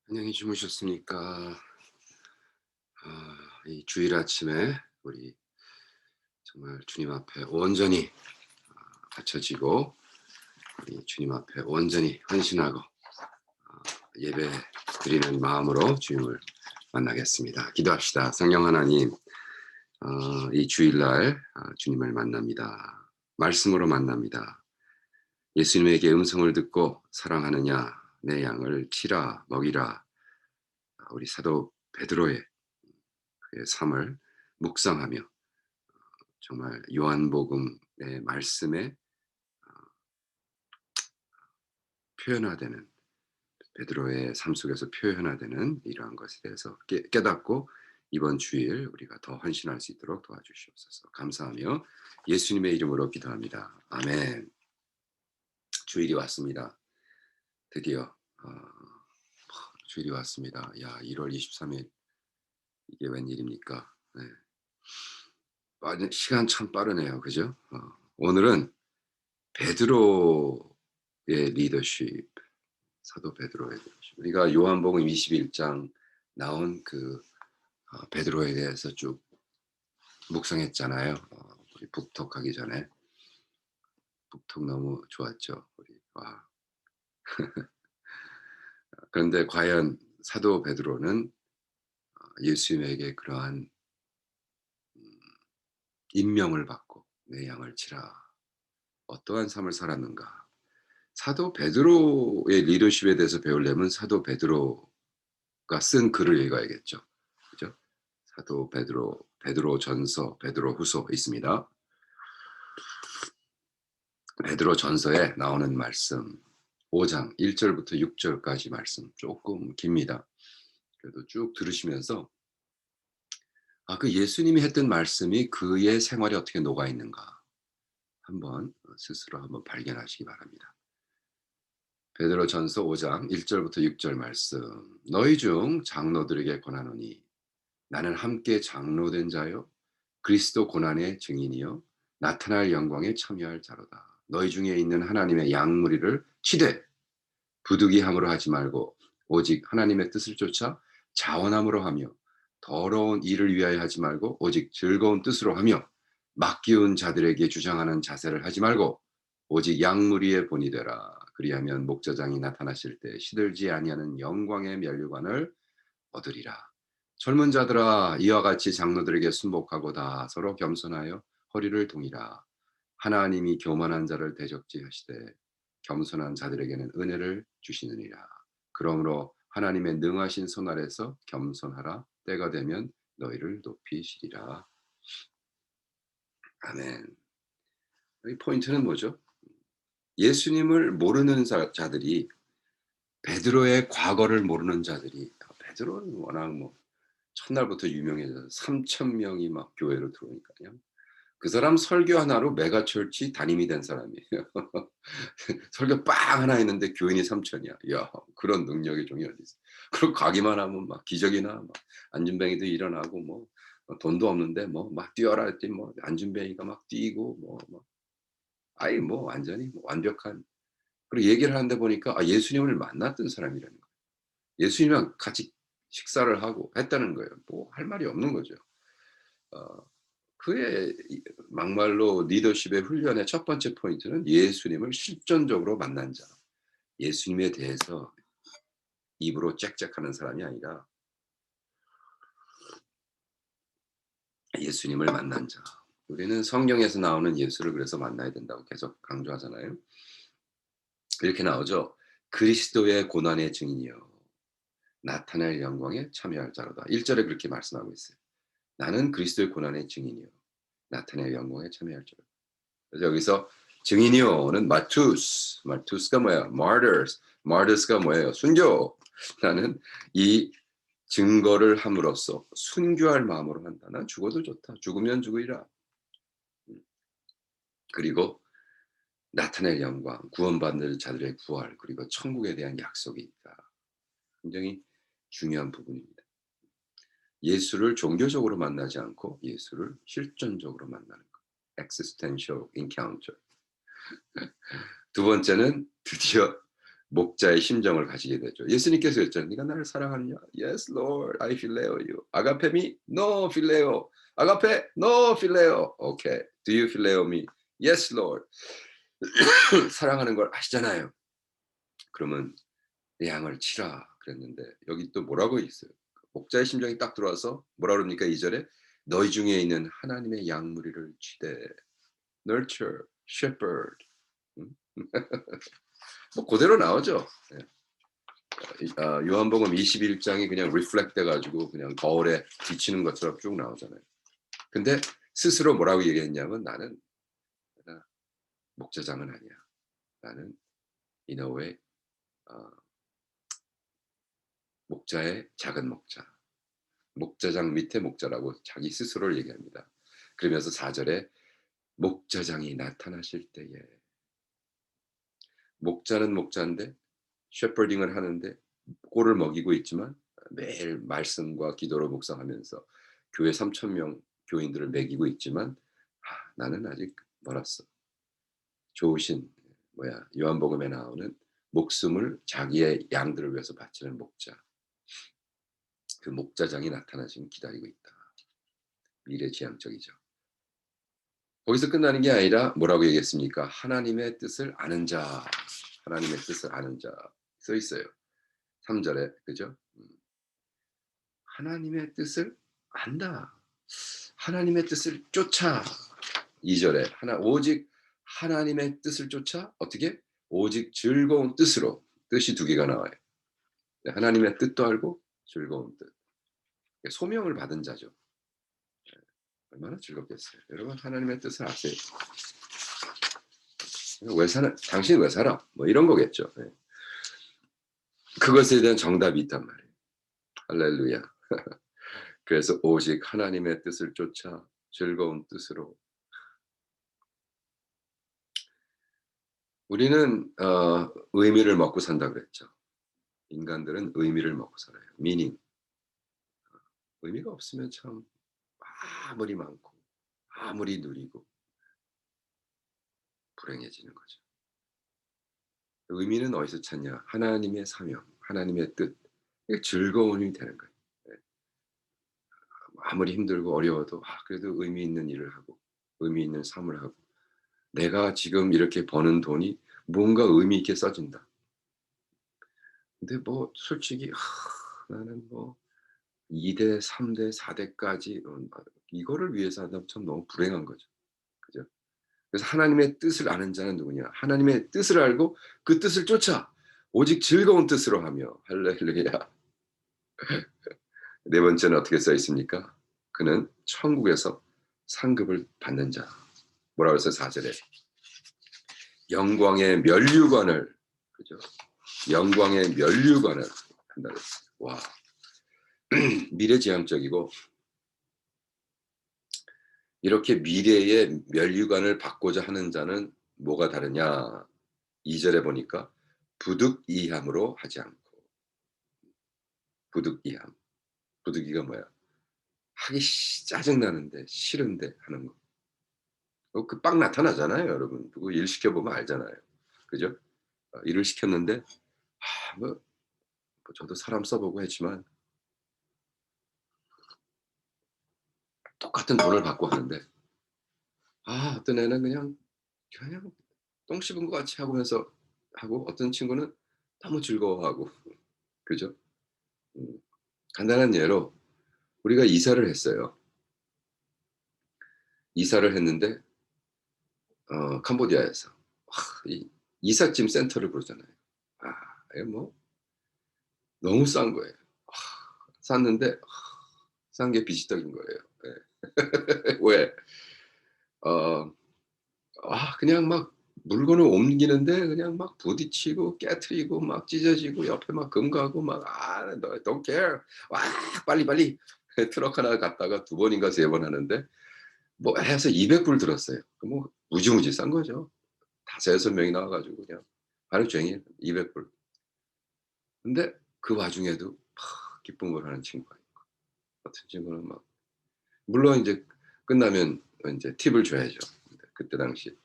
안녕히 주무셨습니까? 이 주일 아침에 우리 정말 주님 앞에 온전히 바쳐지고 우리 주님 앞에 온전히 헌신하고 예배 드리는 마음으로 주님을 만나겠습니다. 기도합시다. 성령 하나님, 이 주일날 주님을 만납니다. 말씀으로 만납니다. 예수님에게 음성을 듣고 사랑하느냐 내 양을 치라 먹이라. 우리 사도 베드로의 그의 삶을 묵상하며 정말 요한복음의 말씀에 표현화되는 베드로의 삶 속에서 표현화되는 이러한 것에 대해서 깨닫고 이번 주일 우리가 더 헌신할 수 있도록 도와주시옵소서. 감사하며 예수님의 이름으로 기도합니다. 아멘. 주일이 왔습니다. 드디어 주일이 왔습니다. 야, 1월 23일 이게 웬일입니까? 네. 시간 참 빠르네요. 그죠? 오늘은 베드로의 리더십, 사도 베드로에 대해서 우리가 요한복음 21장 나온 베드로에 대해서 쭉 묵상했잖아요. 우리 북톡하기 전에 북톡 너무 좋았죠. 우리 그런데 과연 사도 베드로는 예수님에게 그러한 임명을 받고 내 양을 치라 어떠한 삶을 살았는가? 사도 베드로의 리더십에 대해서 배우려면 사도 베드로가 쓴 글을 읽어야겠죠. 그죠? 사도 베드로 전서, 베드로 후서 있습니다. 베드로 전서에 나오는 말씀 5장 1절부터 6절까지 말씀 조금 깁니다. 그래도 쭉 들으시면서 그 예수님이 했던 말씀이 그의 생활에 어떻게 녹아 있는가 한번 스스로 한번 발견하시기 바랍니다. 베드로 전서 5장 1절부터 6절 말씀. 너희 중 장로들에게 권하노니 나는 함께 장로된 자요 그리스도 고난의 증인이요 나타날 영광에 참여할 자로다. 너희 중에 있는 하나님의 양무리를 치되 부득이함으로 하지 말고 오직 하나님의 뜻을 쫓아 자원함으로 하며 더러운 일을 위하여 하지 말고 오직 즐거운 뜻으로 하며 맡기운 자들에게 주장하는 자세를 하지 말고 오직 양무리의 본이 되라. 그리하면 목자장이 나타나실 때 시들지 아니하는 영광의 면류관을 얻으리라. 젊은 자들아 이와 같이 장로들에게 순복하고다 서로 겸손하여 허리를 동이라. 하나님이 교만한 자를 대적지하시되 겸손한 자들에게는 은혜를 주시느니라. 그러므로 하나님의 능하신 손 아래서 겸손하라. 때가 되면 너희를 높이시리라. 아멘. 이 포인트는 뭐죠? 예수님을 모르는 자들이 베드로의 과거를 모르는 자들이 베드로는 워낙 첫날부터 유명해져서 3천 명이 막 교회로 들어오니까요. 그 사람 설교 하나로 메가철치 담임이 된 사람이에요. 설교 빵 하나 했는데 교인이 3천이야. 야, 그런 능력의 종이 어디 있어? 그럼 가기만 하면 막 기적이나 막 안진뱅이도 일어나고 돈도 없는데 막 뛰어라 했더니 안진뱅이가 막 뛰고 아이 완전히 완벽한. 그리고 얘기를 하는데 보니까 예수님을 만났던 사람이라는 거예요. 예수님이랑 같이 식사를 하고 했다는 거예요. 뭐 할 말이 없는 거죠. 어 그의 막말로 리더십의 훈련의 첫 번째 포인트는 예수님을 실존적으로 만난 자. 예수님에 대해서 입으로 짹짹하는 사람이 아니라 예수님을 만난 자. 우리는 성경에서 나오는 예수를 그래서 만나야 된다고 계속 강조하잖아요. 이렇게 나오죠. 그리스도의 고난의 증인이요 나타날 영광에 참여할 자로다. 1절에 그렇게 말씀하고 있어요. 나는 그리스도의 고난의 증인이요 나타날 영광에 참여할 자로다. 그래서 여기서 증인이요는 마투스가 뭐야? martyrs가 뭐예요? 순교. 나는 이 증거를 함으로써 순교할 마음으로 한다. 난 죽어도 좋다. 죽으면 죽으리라. 그리고 나타낼 영광, 구원받는 자들의 부활, 그리고 천국에 대한 약속이 있다. 굉장히 중요한 부분입니다. 예수를 종교적으로 만나지 않고 예수를 실존적으로 만나는 것. existential encounter. 두 번째는 드디어 목자의 심정을 가지게 되죠. 예수님께서 했잖아요. "네가 나를 사랑하느냐?" "Yes, Lord, I phileo you." "아가페 me?" "No, phileo." "아가페?" "No, phileo." "Okay. Do you phileo me?" "Yes, Lord." 사랑하는 걸 아시잖아요. 그러면 "내 양을 치라." 그랬는데 여기 또 뭐라고 있어요. 목자의 심정이 딱 들어와서 뭐라 그럽니까 2 절에? "너희 중에 있는 하나님의 양 무리를 치되." nurture, shepherd. 음? 뭐 고대로 나오죠. 예. 요한복음 21 장이 그냥 리플렉트 돼 가지고 그냥 거울에 비치는 것처럼 쭉 나오잖아요. 근데 스스로 뭐라고 얘기했냐면 "나는 내가 목자장은 아니야. 나는 in a way 어 목자의 작은 목자. 목자장 밑에 목자라고 자기 스스로를 얘기합니다. 그러면서 4 절에 목자장이 나타나실 때에 목자는 목자인데 shepherding을 하는데 꼴을 먹이고 있지만 매일 말씀과 기도로 묵상하면서 교회 3천 명 교인들을 먹이고 있지만 나는 아직 멀었어. 좋으신 요한복음에 나오는 목숨을 자기의 양들을 위해서 바치는 목자. 그 목자장이 나타나시면 기다리고 있다. 미래지향적이죠. 거기서 끝나는 게 아니라 뭐라고 얘기했습니까? 하나님의 뜻을 아는 자. 하나님의 뜻을 아는 자 써 있어요. 3 절에 그죠? 하나님의 뜻을 안다. 하나님의 뜻을 쫓아. 2 절에 오직 하나님의 뜻을 쫓아 어떻게? 오직 즐거운 뜻으로. 뜻이 2 개가 나와요. 네, 하나님의 뜻도 알고 즐거운 뜻. 소명을 받은 자죠. 얼마나 즐겁겠어요. 여러분 하나님의 뜻을 아세요? 왜 사나 당신 왜 살아? 뭐 이런 거겠죠. 예. 그것에 대한 정답이 있단 말이에요. 할렐루야. 그래서 오직 하나님의 뜻을 쫓아 즐거운 뜻으로 우리는 의미를 먹고 산다 그랬죠. 인간들은 의미를 먹고 살아요. meaning. 의미가 없으면 참 아무리 많고 아무리 누리고 불행해지는 거죠. 의미는 어디서 찾냐? 하나님의 사명, 하나님의 뜻. 이게 즐거움이 되는 거예요. 네. 아무리 힘들고 어려워도 그래도 의미 있는 일을 하고 의미 있는 삶을 하고 내가 지금 이렇게 버는 돈이 뭔가 의미 있게 써진다. 근데 뭐 솔직히 나는 뭐 2 대, 3 대, 4 대까지 이거를 위해서 한다면 참 너무 불행한 거죠. 그죠? 그래서 하나님의 뜻을 아는 자는 누구냐? 하나님의 뜻을 알고 그 뜻을 쫓아 오직 즐거운 뜻으로 하며 할렐루야. 네 번째는 어떻게 써 있습니까? 그는 천국에서 상급을 받는 자. 뭐라 그랬어요? 4 절에. 영광의 면류관을 그죠? 영광의 면류관을 한다 그랬어요. 와. 미래지향적이고 이렇게 미래의 면류관을 받고자 하는 자는 뭐가 다르냐? 2 절에 보니까 부득이함으로 하지 않고 부득이함. 부득이가 뭐야? 하기 짜증 나는데 싫은데 하는 거. 그 빡 나타나잖아요, 여러분. 누구 일 시켜 보면 알잖아요. 그죠? 일을 시켰는데 뭐 저도 사람 써 보고 했지만 똑같은 돈을 받고 하는데 어떤 애는 그냥 똥 씹은 것 같이 하면서 하고 어떤 친구는 너무 즐거워하고 그죠? 음. 간단한 예로 우리가 이사를 했어요. 이사를 했는데 캄보디아에서 이 이삿짐 센터를 부르잖아요. 아 이게 뭐 너무 싼 거예요. 쌌는데 싼 게 비지떡인 거예요. 예. 왜? 어 그냥 막 물건을 옮기는데 그냥 막 부딪히고 깨트리고 막 찢어지고 옆에 막 금 가고 막 "No, don't care." 와 빨리빨리 트럭 하나 갖다가 2 번인가 3번 하는데 뭐 해서 200불 들었어요. 그 뭐 무지무지 싼 거죠. 5-6 명이 나와 가지고 그냥 하루 종일 200불. 근데 그 와중에도 기쁨을 하는 친구가 있고 어떤 친구는 막 물론 인제 끝나면 인제 팁을 줘야죠. 근데 그때 당시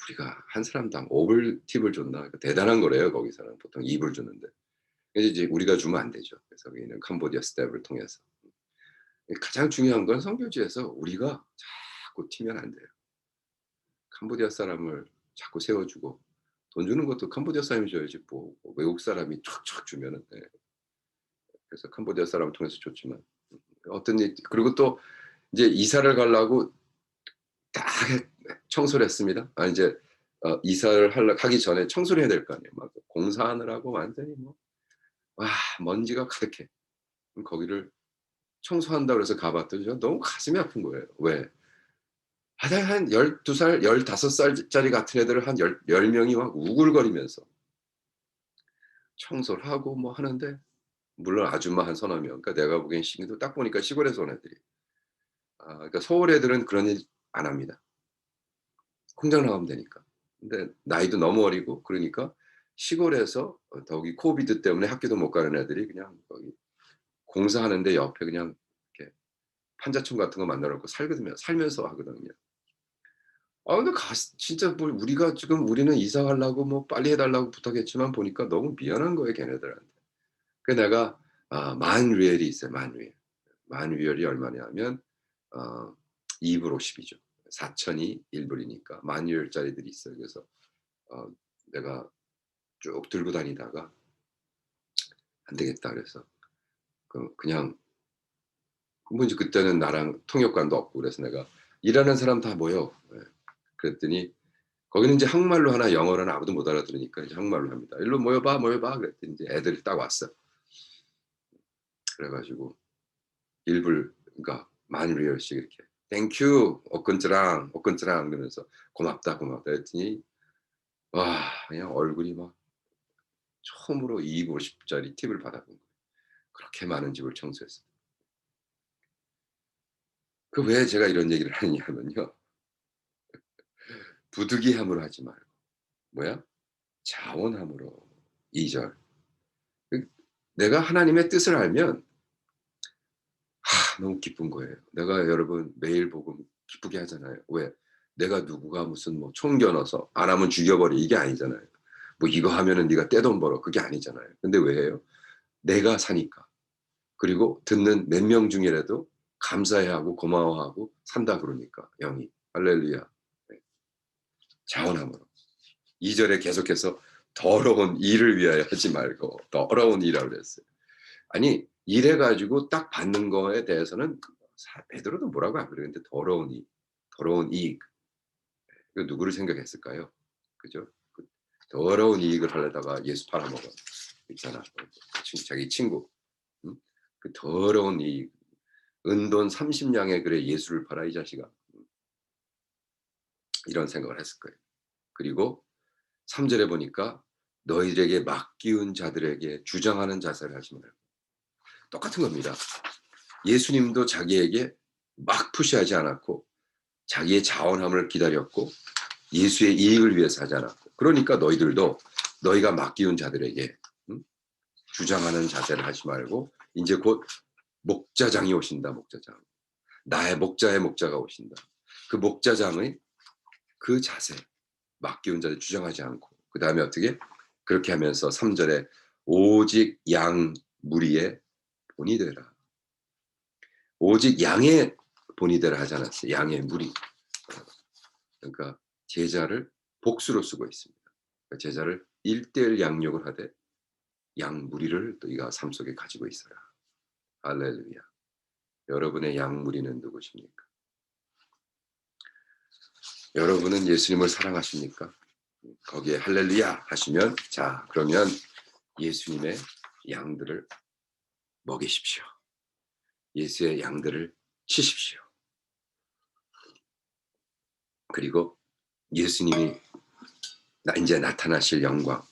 우리가 한 사람당 5불 팁을 줬나? 대단한 거래요 거기서는. 보통 2불 주는데. 그래서 이제 우리가 주면 안 되죠. 그래서 여기는 캄보디아 스텝을 통해서. 가장 중요한 건 선교지에서 우리가 자꾸 튀면 안 돼요. 캄보디아 사람을 자꾸 세워 주고 돈 주는 것도 캄보디아 사람이 줘야지 뭐 외국 사람이 촥촥 주면은 예. 그래서 캄보디아 사람을 통해서 줬지만 어떤 일 그리고 또 이제 이사를 가려고 딱 청소를 했습니다. 아 인제 이사를 하려 가기 전에 청소를 해야 될 거 아니에요. 막 공사하느라고 완전히 뭐 와 먼지가 가득해. 그럼 거기를 청소한다고 그래서 가 봤더니 저 너무 가슴이 아픈 거예요. 왜? 한 12 살, 15 살짜리 같은 애들을 한 열 명이 막 우글거리면서 청소를 하고 뭐 하는데 물론 아줌마 한 서너 명. 그러니까 내가 보기엔 딱 보니까 시골에서 온 애들이. 아 그러니까 서울 애들은 그런 일 안 합니다. 공장 나가면 되니까. 근데 나이도 너무 어리고 그러니까 시골에서 더욱이 코비드 때문에 학교도 못 가는 애들이 그냥 거기 공사하는데 옆에 그냥 이렇게 판자촌 같은 거 만들어 놓고 살면서 하거든요. 아 근데 진짜 뭘 우리가 지금 우리는 이사 가려고 뭐 빨리 해 달라고 부탁했지만 보니까 너무 미안한 거예요 걔네들한테. 그래서 내가 만 리엘이 있어요 만 리엘. 만 리엘이 얼마냐면 어 2불 50 이죠. 4,000이 1 불이니까 만 리엘짜리들이 있어요. 그래서 어 내가 쭉 들고 다니다가 '안 되겠다.' 그래서 그냥 뭐 이제 그때는 나랑 통역관도 없고 그래서 내가 "일하는 사람 다 모여." 예. 그랬더니 거기는 인제 한국말로 하나 영어로는 아무도 못 알아들으니까 이제 한국말로 합니다. "일로 모여 봐, 모여 봐." 그랬더니 인제 애들이 딱 왔어. 그래 가지고 1 불 그러니까 만 리얼씩 이렇게 "땡큐. 오끈즈랑, 오끈즈랑." 그러면서 "고맙다, 고맙다." 했더니 와 그냥 얼굴이 막 처음으로 250 짜리 팁을 받아본 거예요. 그렇게 많은 집을 청소했어요. 그 왜 제가 이런 얘기를 하느냐면요. 부득이함으로 하지 말고 뭐야? 자원함으로. 2 절. 그 내가 하나님의 뜻을 알면 너무 기쁜 거예요. 내가 여러분 매일 복음 기쁘게 하잖아요. 왜? 내가 누구가 무슨 뭐 총 겨눠서 "안 하면 죽여버려." 이게 아니잖아요. 뭐 "이거 하면은 네가 떼돈 벌어." 그게 아니잖아요. 근데 왜 해요? 내가 사니까. 그리고 듣는 몇 명 중이라도 감사해하고 고마워하고 산다 그러니까 영이. 할렐루야. 네. 자원함으로. 2 절에 계속해서 더러운 일을 위하여 하지 말고 더러운 일이라고 그랬어요. 아니 일해 가지고 딱 받는 거에 대해서는 베드로도 뭐라고 안 그래요. 근데 더러운 이익. 그 누구를 생각했을까요? 그죠? 그 더러운 이익을 하려다가 예수 팔아먹은 있잖아. 자기 친구. 음? 그 더러운 이익. 은돈 30 냥에 그래 예수를 팔아 이 자식아. 이런 생각을 했을 거예요. 그리고 3 절에 보니까 너희에게 맡기운 자들에게 주장하는 자세를 하지 말고. 똑같은 겁니다. 예수님도 자기에게 막 푸시하지 않았고 자기의 자원함을 기다렸고 예수의 이익을 위해서 하지 않았고 그러니까 너희들도 너희가 맡기운 자들에게 주장하는 자세를 하지 말고 인제 곧 목자장이 오신다 목자장. 나의 목자의 목자가 오신다. 그 목자장의 그 자세 맡기운 자들 주장하지 않고 그다음에 어떻게 그렇게 하면서 3 절에 "오직 양 무리의 본이 되라." 오직 양의 본이 되라 하지 않았어요. 양의 무리. 그러니까 제자를 복수로 쓰고 있습니다. 그러니까 제자를 1대1 양육을 하되 양 무리를 너희가 삶 속에 가지고 있어라. 할렐루야. 여러분의 양 무리는 누구십니까? 여러분은 예수님을 사랑하십니까? 거기에 할렐루야 하시면 자 그러면 예수님의 양들을 먹이십시오. 예수의 양들을 치십시오. 그리고 예수님이 인제 나타나실 영광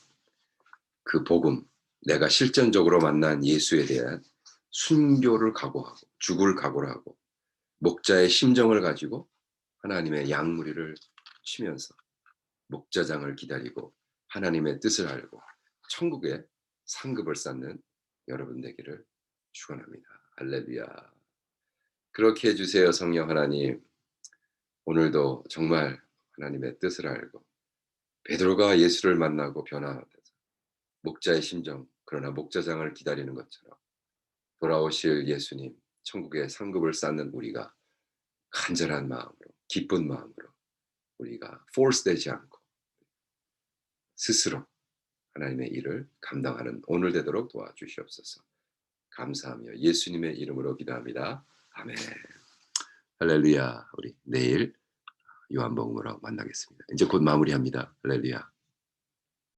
그 복음 내가 실전적으로 만난 예수에 대한 순교를 각오하고 죽을 각오를 하고 목자의 심정을 가지고 하나님의 양 무리를 치면서 목자장을 기다리고 하나님의 뜻을 알고 천국의 상급을 쌓는 여러분 되기를 축원합니다. 할렐루야. 그렇게 해 주세요 성령 하나님. 오늘도 정말 하나님의 뜻을 알고 베드로가 예수를 만나고 변화돼서 목자의 심정, 그러나 목자장을 기다리는 것처럼 돌아오실 예수님, 천국의 상급을 쌓는 우리가 간절한 마음으로, 기쁜 마음으로 우리가 force 되지 않고 스스로 하나님의 일을 감당하는 오늘 되도록 도와주시옵소서. 감사하며 예수님의 이름으로 기도합니다. 아멘. 할렐루야. 우리 내일 요한복음으로 만나겠습니다. 이제 곧 마무리합니다. 할렐루야.